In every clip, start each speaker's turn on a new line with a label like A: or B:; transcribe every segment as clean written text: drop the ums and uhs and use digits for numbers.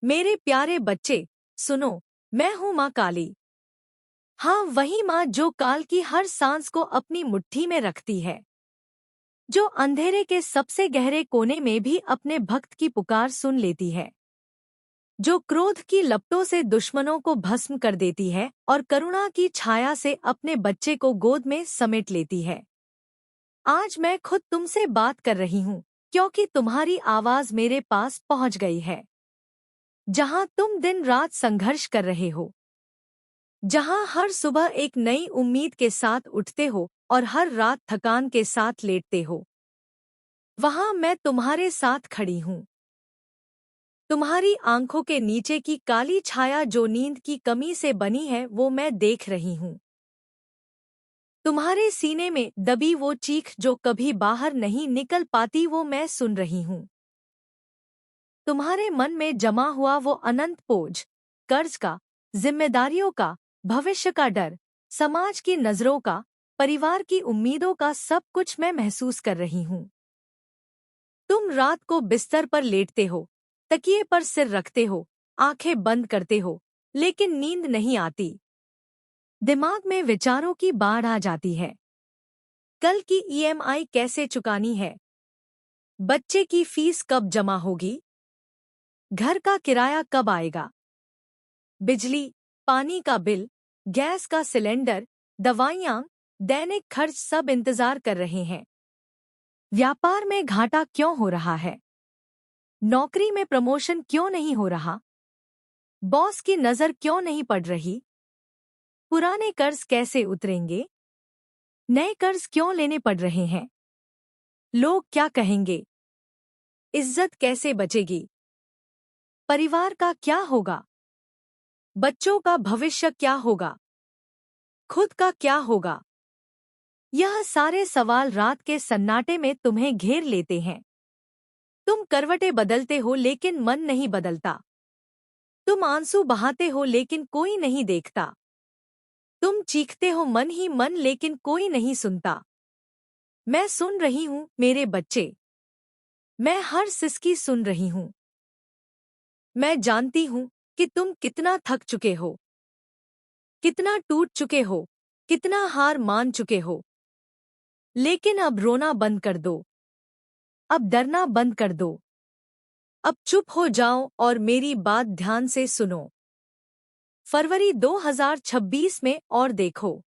A: मेरे प्यारे बच्चे, सुनो, मैं हूँ माँ काली। हाँ, वही माँ जो काल की हर सांस को अपनी मुट्ठी में रखती है, जो अंधेरे के सबसे गहरे कोने में भी अपने भक्त की पुकार सुन लेती है, जो क्रोध की लपटों से दुश्मनों को भस्म कर देती है और करुणा की छाया से अपने बच्चे को गोद में समेट लेती है। आज मैं खुद तुमसे बात कर रही हूँ, क्योंकि तुम्हारी आवाज मेरे पास पहुँच गई है। जहाँ तुम दिन रात संघर्ष कर रहे हो, जहाँ हर सुबह एक नई उम्मीद के साथ उठते हो और हर रात थकान के साथ लेटते हो, वहाँ मैं तुम्हारे साथ खड़ी हूँ। तुम्हारी आंखों के नीचे की काली छाया जो नींद की कमी से बनी है, वो मैं देख रही हूँ। तुम्हारे सीने में दबी वो चीख जो कभी बाहर नहीं निकल पाती, वो मैं सुन रही हूँ। तुम्हारे मन में जमा हुआ वो अनंत बोझ, कर्ज का, जिम्मेदारियों का, भविष्य का डर, समाज की नजरों का, परिवार की उम्मीदों का, सब कुछ मैं महसूस कर रही हूँ। तुम रात को बिस्तर पर लेटते हो, तकिए पर सिर रखते हो, आंखें बंद करते हो, लेकिन नींद नहीं आती। दिमाग में विचारों की बाढ़ आ जाती है। कल की ईएमआई कैसे चुकानी है? बच्चे की फीस कब जमा होगी? घर का किराया कब आएगा? बिजली, पानी का बिल, गैस का सिलेंडर, दवाइयाँ, दैनिक खर्च, सब इंतजार कर रहे हैं। व्यापार में घाटा क्यों हो रहा है? नौकरी में प्रमोशन क्यों नहीं हो रहा? बॉस की नजर क्यों नहीं पड़ रही? पुराने कर्ज कैसे उतरेंगे? नए कर्ज क्यों लेने पड़ रहे हैं? लोग क्या कहेंगे? इज्जत कैसे बचेगी? परिवार का क्या होगा? बच्चों का भविष्य क्या होगा? खुद का क्या होगा? यह सारे सवाल रात के सन्नाटे में तुम्हें घेर लेते हैं। तुम करवटें बदलते हो लेकिन मन नहीं बदलता। तुम आंसू बहाते हो लेकिन कोई नहीं देखता। तुम चीखते हो मन ही मन लेकिन कोई नहीं सुनता। मैं सुन रही हूँ मेरे बच्चे। मैं हर सिसकी सुन रही हूँ। मैं जानती हूँ कि तुम कितना थक चुके हो, कितना टूट चुके हो, कितना हार मान चुके हो। लेकिन अब रोना बंद कर दो। अब डरना बंद कर दो। अब चुप हो जाओ और मेरी बात ध्यान से सुनो। फरवरी 2026 में और देखो,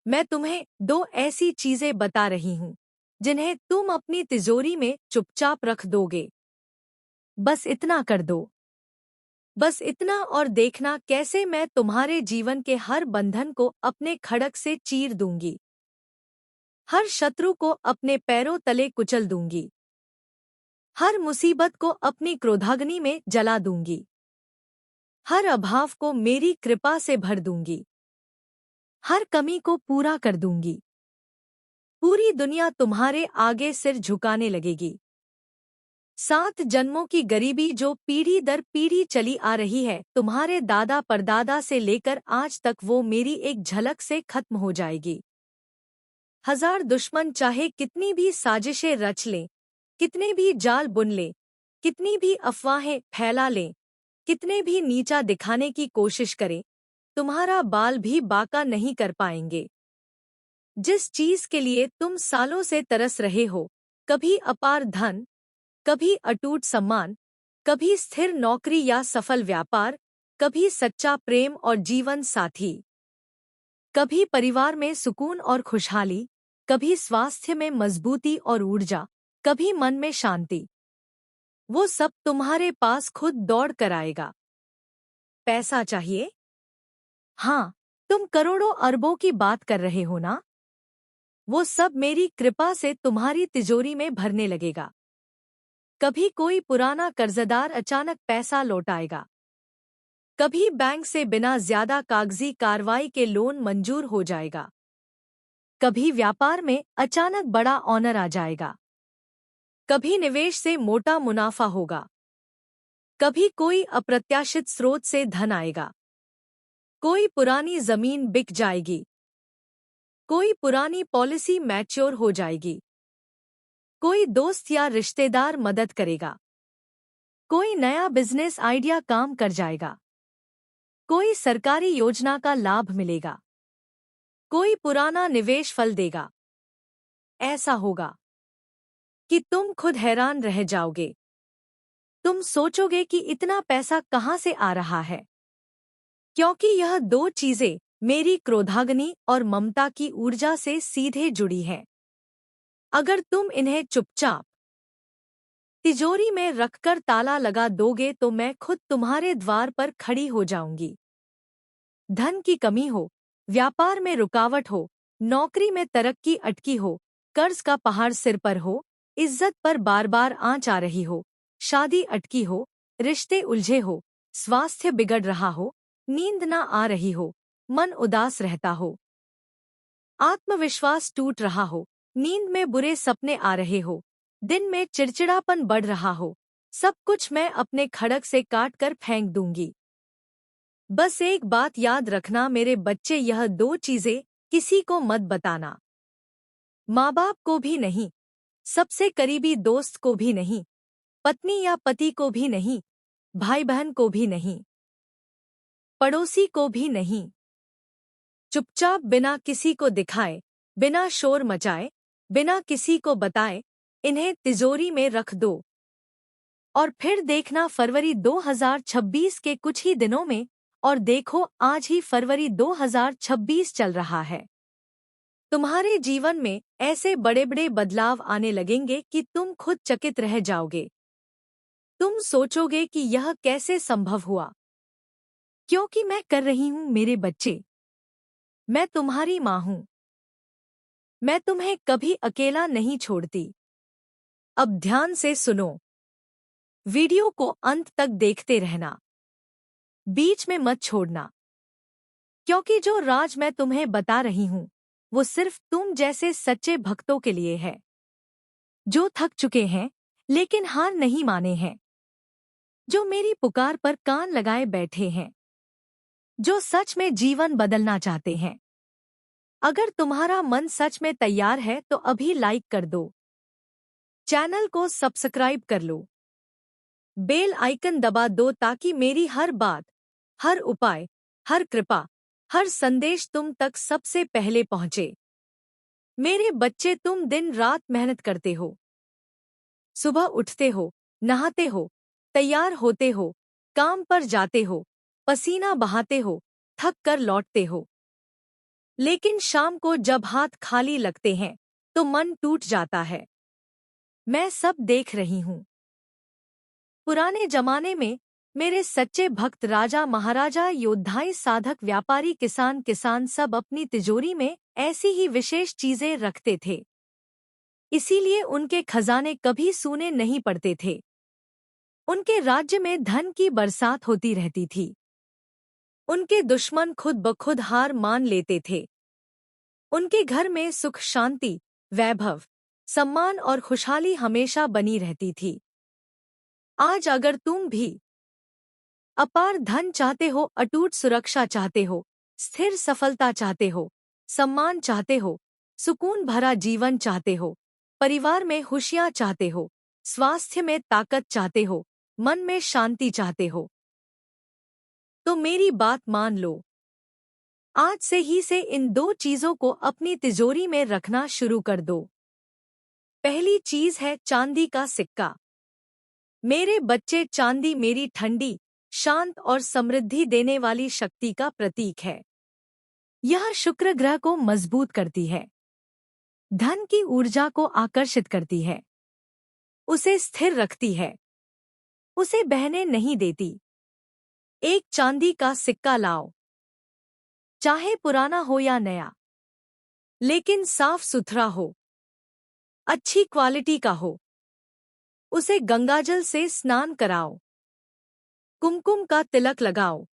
A: मैं तुम्हें दो ऐसी चीजें बता रही हूँ जिन्हें तुम अपनी तिजोरी में चुपचाप रख दोगे। बस इतना कर दो। बस इतना, और देखना कैसे मैं तुम्हारे जीवन के हर बंधन को अपने खड़क से चीर दूंगी। हर शत्रु को अपने पैरों तले कुचल दूंगी। हर मुसीबत को अपनी क्रोधाग्नि में जला दूंगी। हर अभाव को मेरी कृपा से भर दूंगी। हर कमी को पूरा कर दूंगी। पूरी दुनिया तुम्हारे आगे सिर झुकाने लगेगी। 7 जन्मों की गरीबी जो पीढ़ी दर पीढ़ी चली आ रही है, तुम्हारे दादा परदादा से लेकर आज तक, वो मेरी एक झलक से खत्म हो जाएगी। 1000 दुश्मन चाहे कितनी भी साजिशें रच लें, कितने भी जाल बुन लें, कितनी भी अफवाहें फैला लें, कितने भी नीचा दिखाने की कोशिश करें, तुम्हारा बाल भी बाका नहीं कर पाएंगे। जिस चीज के लिए तुम सालों से तरस रहे हो, कभी अपार धन, कभी अटूट सम्मान, कभी स्थिर नौकरी या सफल व्यापार, कभी सच्चा प्रेम और जीवन साथी, कभी परिवार में सुकून और खुशहाली, कभी स्वास्थ्य में मजबूती और ऊर्जा, कभी मन में शांति, वो सब तुम्हारे पास खुद दौड़ कर आएगा। पैसा चाहिए? हाँ, तुम करोड़ों अरबों की बात कर रहे हो ना? वो सब मेरी कृपा से तुम्हारी तिजोरी में भरने लगेगा। कभी कोई पुराना कर्जदार अचानक पैसा लौटाएगा। कभी बैंक से बिना ज्यादा कागजी कार्रवाई के लोन मंजूर हो जाएगा। कभी व्यापार में अचानक बड़ा ऑनर आ जाएगा। कभी निवेश से मोटा मुनाफा होगा। कभी कोई अप्रत्याशित स्रोत से धन आएगा। कोई पुरानी जमीन बिक जाएगी। कोई पुरानी पॉलिसी मैच्योर हो जाएगी। कोई दोस्त या रिश्तेदार मदद करेगा। कोई नया बिजनेस आइडिया काम कर जाएगा। कोई सरकारी योजना का लाभ मिलेगा। कोई पुराना निवेश फल देगा। ऐसा होगा कि तुम खुद हैरान रह जाओगे। तुम सोचोगे कि इतना पैसा कहाँ से आ रहा है, क्योंकि यह दो चीजें मेरी क्रोधाग्नि और ममता की ऊर्जा से सीधे जुड़ी हैं। अगर तुम इन्हें चुपचाप तिजोरी में रखकर ताला लगा दोगे तो मैं खुद तुम्हारे द्वार पर खड़ी हो जाऊंगी। धन की कमी हो, व्यापार में रुकावट हो, नौकरी में तरक्की अटकी हो, कर्ज का पहाड़ सिर पर हो, इज्जत पर बार बार आंच आ रही हो, शादी अटकी हो, रिश्ते उलझे हो, स्वास्थ्य बिगड़ रहा हो, नींद ना आ रही हो, मन उदास रहता हो, आत्मविश्वास टूट रहा हो, नींद में बुरे सपने आ रहे हो, दिन में चिड़चिड़ापन बढ़ रहा हो, सब कुछ मैं अपने खड़ग से काट कर फेंक दूंगी। बस एक बात याद रखना मेरे बच्चे, यह दो चीजें किसी को मत बताना। माँ बाप को भी नहीं, सबसे करीबी दोस्त को भी नहीं, पत्नी या पति को भी नहीं, भाई बहन को भी नहीं, पड़ोसी को भी नहीं। चुपचाप बिना किसी को दिखाए, बिना शोर मचाए, बिना किसी को बताए इन्हें तिजोरी में रख दो। और फिर देखना फरवरी 2026 के कुछ ही दिनों में, और देखो आज ही फरवरी 2026 चल रहा है। तुम्हारे जीवन में ऐसे बड़े बड़े बदलाव आने लगेंगे कि तुम खुद चकित रह जाओगे। तुम सोचोगे कि यह कैसे संभव हुआ, क्योंकि मैं कर रही हूं मेरे बच्चे। मैं तुम्हारी माँ हूं। मैं तुम्हें कभी अकेला नहीं छोड़ती। अब ध्यान से सुनो। वीडियो को अंत तक देखते रहना, बीच में मत छोड़ना, क्योंकि जो राज मैं तुम्हें बता रही हूं वो सिर्फ तुम जैसे सच्चे भक्तों के लिए है, जो थक चुके हैं लेकिन हार नहीं माने हैं, जो मेरी पुकार पर कान लगाए बैठे हैं, जो सच में जीवन बदलना चाहते हैं। अगर तुम्हारा मन सच में तैयार है तो अभी लाइक कर दो, चैनल को सब्सक्राइब कर लो, बेल आइकन दबा दो ताकि मेरी हर बात, हर उपाय, हर कृपा, हर संदेश तुम तक सबसे पहले पहुंचे। मेरे बच्चे, तुम दिन रात मेहनत करते हो, सुबह उठते हो, नहाते हो, तैयार होते हो, काम पर जाते हो, पसीना बहाते हो, थक कर लौटते हो, लेकिन शाम को जब हाथ खाली लगते हैं तो मन टूट जाता है। मैं सब देख रही हूं। पुराने जमाने में मेरे सच्चे भक्त राजा महाराजा, योद्धाई, साधक, व्यापारी, किसान सब अपनी तिजोरी में ऐसी ही विशेष चीजें रखते थे। इसीलिए उनके खजाने कभी सूने नहीं पड़ते थे। उनके राज्य में धन की बरसात होती रहती थी। उनके दुश्मन खुद ब खुद हार मान लेते थे। उनके घर में सुख, शांति, वैभव, सम्मान और खुशहाली हमेशा बनी रहती थी। आज अगर तुम भी अपार धन चाहते हो, अटूट सुरक्षा चाहते हो, स्थिर सफलता चाहते हो, सम्मान चाहते हो, सुकून भरा जीवन चाहते हो, परिवार में खुशियां चाहते हो, स्वास्थ्य में ताकत चाहते हो, मन में शांति चाहते हो, तो मेरी बात मान लो। आज से इन दो चीजों को अपनी तिजोरी में रखना शुरू कर दो। पहली चीज है चांदी का सिक्का। मेरे बच्चे, चांदी मेरी ठंडी, शांत और समृद्धि देने वाली शक्ति का प्रतीक है। यह शुक्र ग्रह को मजबूत करती है, धन की ऊर्जा को आकर्षित करती है, उसे स्थिर रखती है, उसे बहने नहीं देती। एक चांदी का सिक्का लाओ, चाहे पुराना हो या नया, लेकिन साफ सुथरा हो, अच्छी क्वालिटी का हो। उसे गंगाजल से स्नान कराओ, कुमकुम का तिलक लगाओ,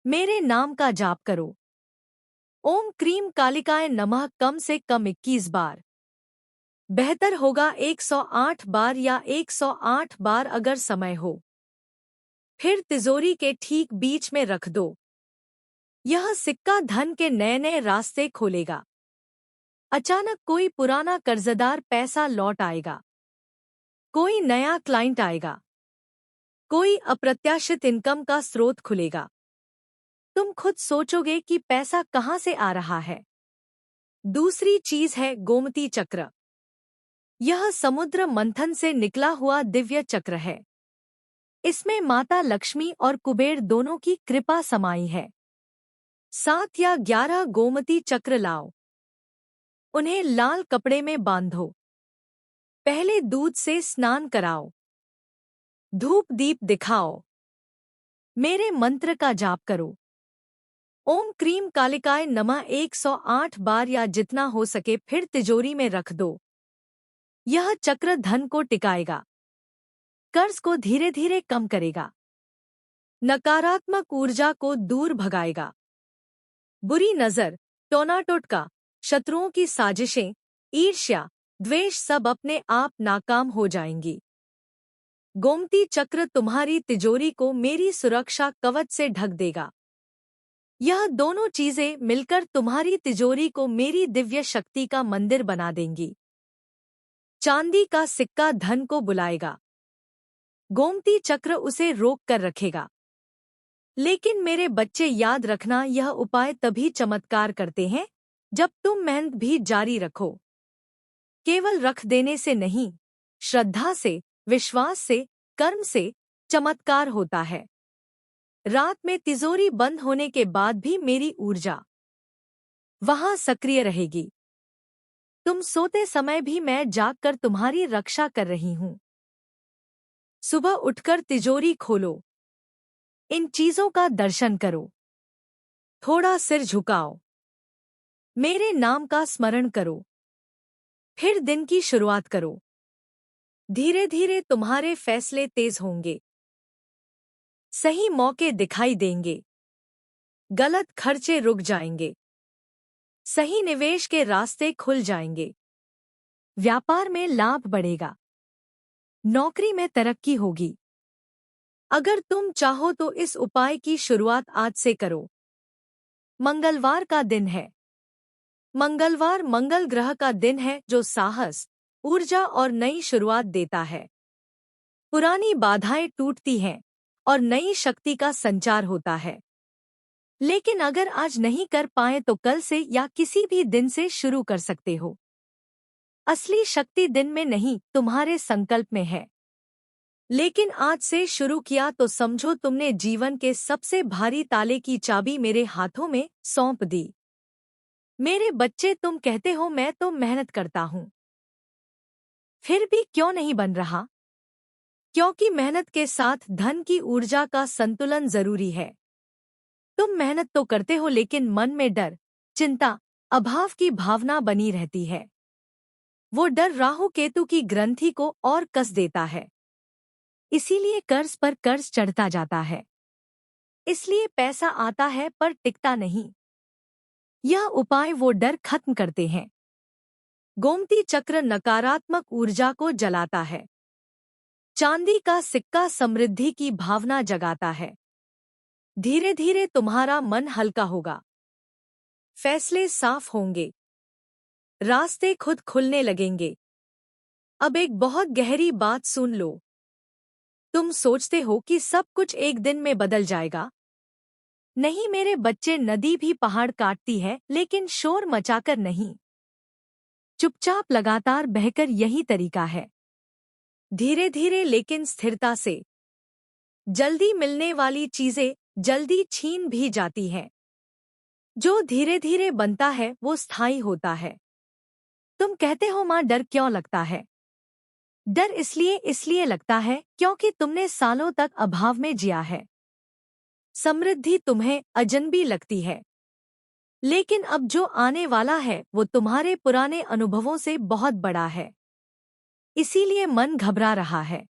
A: मेरे नाम का जाप करो, ओम क्रीम कालिकाय नमः कम से कम 21 बार। बेहतर होगा 108 बार या 108 बार अगर समय हो। फिर तिजोरी के ठीक बीच में रख दो। यह सिक्का धन के नए नए रास्ते खोलेगा। अचानक कोई पुराना कर्जदार पैसा लौट आएगा, कोई नया क्लाइंट आएगा, कोई अप्रत्याशित इनकम का स्रोत खुलेगा। तुम खुद सोचोगे कि पैसा कहाँ से आ रहा है। दूसरी चीज है गोमती चक्र। यह समुद्र मंथन से निकला हुआ दिव्य चक्र है। इसमें माता लक्ष्मी और कुबेर दोनों की कृपा समाई है। 7 या 11 गोमती चक्र लाओ। उन्हें लाल कपड़े में बांधो। पहले दूध से स्नान कराओ। धूप दीप दिखाओ। मेरे मंत्र का जाप करो। ओम क्रीम कालिकाय नमः 108 बार या जितना हो सके, फिर तिजोरी में रख दो। यह चक्र धन को टिकाएगा, कर्ज को धीरे धीरे कम करेगा, नकारात्मक ऊर्जा को दूर भगाएगा। बुरी नजर, टोना टोटका, शत्रुओं की साजिशें, ईर्ष्या, द्वेष सब अपने आप नाकाम हो जाएंगी। गोमती चक्र तुम्हारी तिजोरी को मेरी सुरक्षा कवच से ढक देगा। यह दोनों चीजें मिलकर तुम्हारी तिजोरी को मेरी दिव्य शक्ति का मंदिर बना देंगी। चांदी का सिक्का धन को बुलाएगा, गोमती चक्र उसे रोक कर रखेगा। लेकिन मेरे बच्चे, याद रखना, यह उपाय तभी चमत्कार करते हैं जब तुम मेहनत भी जारी रखो। केवल रख देने से नहीं, श्रद्धा से, विश्वास से, कर्म से चमत्कार होता है। रात में तिजोरी बंद होने के बाद भी मेरी ऊर्जा वहां सक्रिय रहेगी। तुम सोते समय भी मैं जागकर तुम्हारी रक्षा कर रही हूं। सुबह उठकर तिजोरी खोलो, इन चीजों का दर्शन करो, थोड़ा सिर झुकाओ, मेरे नाम का स्मरण करो, फिर दिन की शुरुआत करो। धीरे धीरे तुम्हारे फैसले तेज होंगे, सही मौके दिखाई देंगे, गलत खर्चे रुक जाएंगे, सही निवेश के रास्ते खुल जाएंगे, व्यापार में लाभ बढ़ेगा, नौकरी में तरक्की होगी। अगर तुम चाहो तो इस उपाय की शुरुआत आज से करो। मंगलवार का दिन है। मंगलवार मंगल ग्रह का दिन है, जो साहस, ऊर्जा और नई शुरुआत देता है। पुरानी बाधाएं टूटती हैं और नई शक्ति का संचार होता है। लेकिन अगर आज नहीं कर पाए तो कल से या किसी भी दिन से शुरू कर सकते हो। असली शक्ति दिन में नहीं, तुम्हारे संकल्प में है। लेकिन आज से शुरू किया तो समझो तुमने जीवन के सबसे भारी ताले की चाबी मेरे हाथों में सौंप दी। मेरे बच्चे, तुम कहते हो मैं तो मेहनत करता हूं, फिर भी क्यों नहीं बन रहा? क्योंकि मेहनत के साथ धन की ऊर्जा का संतुलन जरूरी है। तुम मेहनत तो करते हो, लेकिन मन में डर, चिंता, अभाव की भावना बनी रहती है। वो डर राहु केतु की ग्रंथि को और कस देता है। इसीलिए कर्ज पर कर्ज चढ़ता जाता है। इसलिए पैसा आता है पर टिकता नहीं। यह उपाय वो डर खत्म करते हैं। गोमती चक्र नकारात्मक ऊर्जा को जलाता है। चांदी का सिक्का समृद्धि की भावना जगाता है। धीरे धीरे तुम्हारा मन हल्का होगा, फैसले साफ होंगे, रास्ते खुद खुलने लगेंगे। अब एक बहुत गहरी बात सुन लो। तुम सोचते हो कि सब कुछ एक दिन में बदल जाएगा। नहीं मेरे बच्चे, नदी भी पहाड़ काटती है, लेकिन शोर मचाकर नहीं, चुपचाप लगातार बहकर। यही तरीका है, धीरे धीरे लेकिन स्थिरता से। जल्दी मिलने वाली चीजें जल्दी छीन भी जाती हैं। जो धीरे धीरे बनता है वो स्थायी होता है। तुम कहते हो माँ, डर क्यों लगता है? डर इसलिए लगता है क्योंकि तुमने सालों तक अभाव में जिया है। समृद्धि तुम्हें अजनबी लगती है, लेकिन अब जो आने वाला है वो तुम्हारे पुराने अनुभवों से बहुत बड़ा है। इसीलिए मन घबरा रहा है।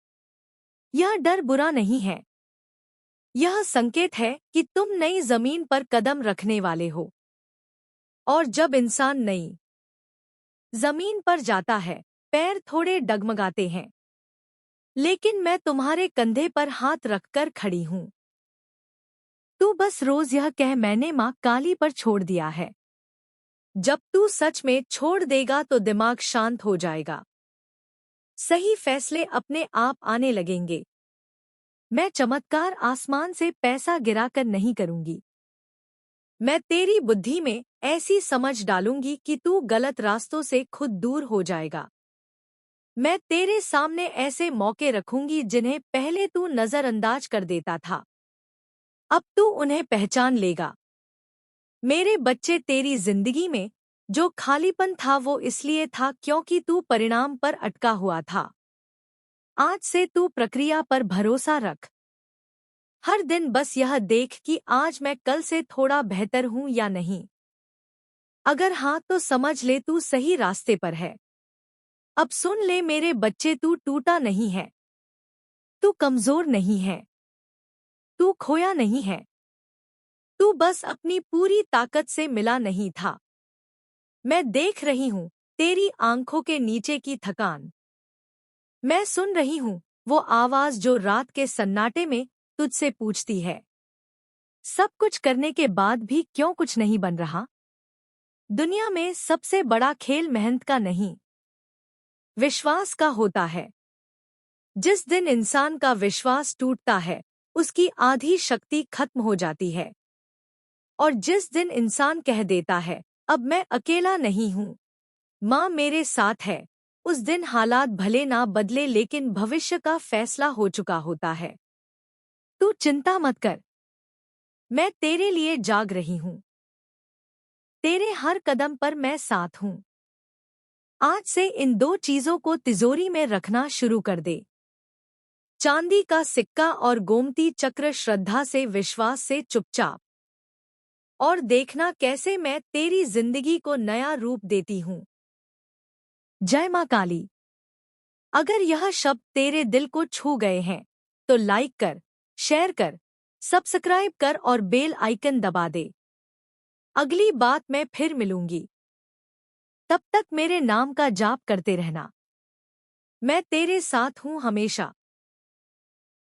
A: यह डर बुरा नहीं है, यह संकेत है कि तुम नई जमीन पर कदम रखने वाले हो। और जब इंसान नई जमीन पर जाता है, पैर थोड़े डगमगाते हैं, लेकिन मैं तुम्हारे कंधे पर हाथ रखकर खड़ी हूं। तू बस रोज यह कह, मैंने माँ काली पर छोड़ दिया है। जब तू सच में छोड़ देगा तो दिमाग शांत हो जाएगा, सही फैसले अपने आप आने लगेंगे। मैं चमत्कार आसमान से पैसा गिराकर नहीं करूंगी। मैं तेरी बुद्धि में ऐसी समझ डालूंगी कि तू गलत रास्तों से खुद दूर हो जाएगा। मैं तेरे सामने ऐसे मौके रखूंगी जिन्हें पहले तू नजरअंदाज कर देता था, अब तू उन्हें पहचान लेगा। मेरे बच्चे, तेरी जिंदगी में जो खालीपन था वो इसलिए था क्योंकि तू परिणाम पर अटका हुआ था। आज से तू प्रक्रिया पर भरोसा रख। हर दिन बस यह देख कि आज मैं कल से थोड़ा बेहतर हूं या नहीं। अगर हाँ तो समझ ले तू सही रास्ते पर है। अब सुन ले मेरे बच्चे, तू टूटा नहीं है, तू कमजोर नहीं है, तू खोया नहीं है, तू बस अपनी पूरी ताकत से मिला नहीं था। मैं देख रही हूँ तेरी आंखों के नीचे की थकान। मैं सुन रही हूँ वो आवाज जो रात के सन्नाटे में तुझसे पूछती है, सब कुछ करने के बाद भी क्यों कुछ नहीं बन रहा? दुनिया में सबसे बड़ा खेल मेहनत का नहीं, विश्वास का होता है। जिस दिन इंसान का विश्वास टूटता है, उसकी आधी शक्ति खत्म हो जाती है। और जिस दिन इंसान कह देता है, अब मैं अकेला नहीं हूँ, माँ मेरे साथ है, उस दिन हालात भले ना बदले लेकिन भविष्य का फैसला हो चुका होता है। तू चिंता मत कर, मैं तेरे लिए जाग रही हूँ। तेरे हर कदम पर मैं साथ हूँ। आज से इन दो चीजों को तिजोरी में रखना शुरू कर दे, चांदी का सिक्का और गोमती चक्र, श्रद्धा से, विश्वास से, चुपचाप। और देखना कैसे मैं तेरी जिंदगी को नया रूप देती हूँ। जय माँ काली। अगर यह शब्द तेरे दिल को छू गए हैं तो लाइक कर, शेयर कर, सब्सक्राइब कर और बेल आइकन दबा दे। अगली बात मैं फिर मिलूंगी, तब तक मेरे नाम का जाप करते रहना। मैं तेरे साथ हूँ हमेशा।